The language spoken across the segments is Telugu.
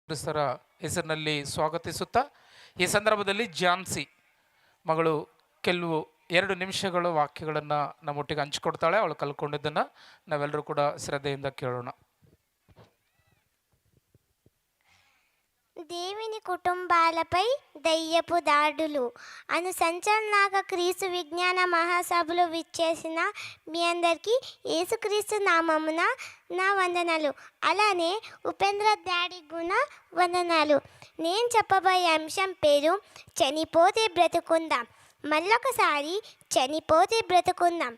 ಕ್ರಿಸ್ತರ ಹೆಸರಿನಲ್ಲಿ ಸ್ವಾಗತಿಸುತ್ತಾ ಈ ಸಂದರ್ಭದಲ್ಲಿ ಝಾನ್ಸಿ ಮಗಳು ಕೆಲವು 2 ನಿಮಿಷಗಳು ವಾಕ್ಯಗಳನ್ನು ನಮ್ಮೊಟ್ಟಿಗೆ ಹಂಚಿಕೊಡ್ತಾಳೆ. ಅವಳು ಕಲ್ಕೊಂಡಿದ್ದನ್ನು ನಾವೆಲ್ಲರೂ ಕೂಡ ಶ್ರದ್ಧೆಯಿಂದ ಕೇಳೋಣ. దేవుని కుటుంబాలపై దయ్యపు దాడులు అను సంచలనాక క్రీస్తు విజ్ఞాన మహాసభలు విచ్చేసిన మీ అందరికీ యేసుక్రీస్తు నామమున నా వందనాలు. అలానే ఉపేంద్ర డాడీ గుణ వందనాలు. నేను చెప్పబోయే అంశం పేరు చనిపోతే బ్రతుకుందాం. మళ్ళొకసారి చనిపోతే బ్రతుకుందాం.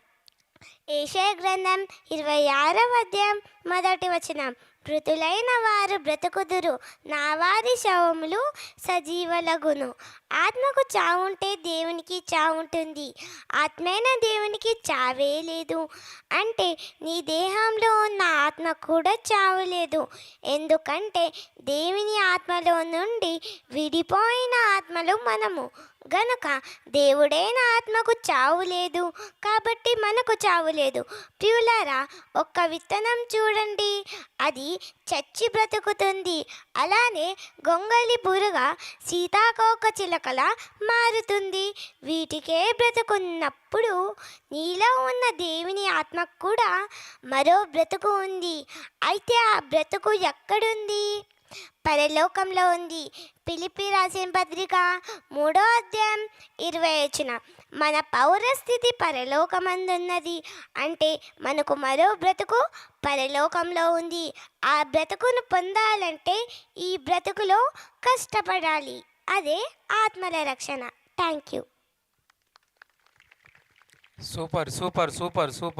యెషయా గ్రంథం 26వ అధ్యాయం 1వ వచనం. మృతులైన వారు బ్రతుకుదురు, నా వారి శవములు సజీవలగును. ఆత్మకు చావుంటే దేవునికి చావుంటుంది. ఆత్మైన దేవునికి చావే లేదు. అంటే నీ దేహంలో ఉన్న ఆత్మ కూడా చావు లేదు. ఎందుకంటే దేవుని ఆత్మలో నుండి విడిపోయిన ఆత్మలు మనము గనుక దేవుడైన ఆత్మకు చావు లేదు, కాబట్టి మనకు చావు లేదు. ప్రియులారా, ఒక్క విత్తనం చూడండి, అది చచ్చి బ్రతుకుతుంది. అలానే గొంగళి పురుగ సీతాకోక చిలకలా మారుతుంది. వీటికే బ్రతుకున్నప్పుడు నీలో ఉన్న దేవుని ఆత్మకు కూడా మరో బ్రతుకు ఉంది. అయితే ఆ బ్రతుకు ఎక్కడుంది? పరలోకంలో ఉంది. ఫిలిప్పీ రాసిన పత్రిక 3వ అధ్యాయం 20వ వచనం. మన పౌరస్థితి పరలోకమందున్నది. అంటే మనకు మరో బ్రతుకు పరలోకంలో ఉంది. ఆ బ్రతుకును పొందాలంటే ఈ బ్రతుకులో కష్టపడాలి. అదే ఆత్మల రక్షణ. Thank you. Super super super super.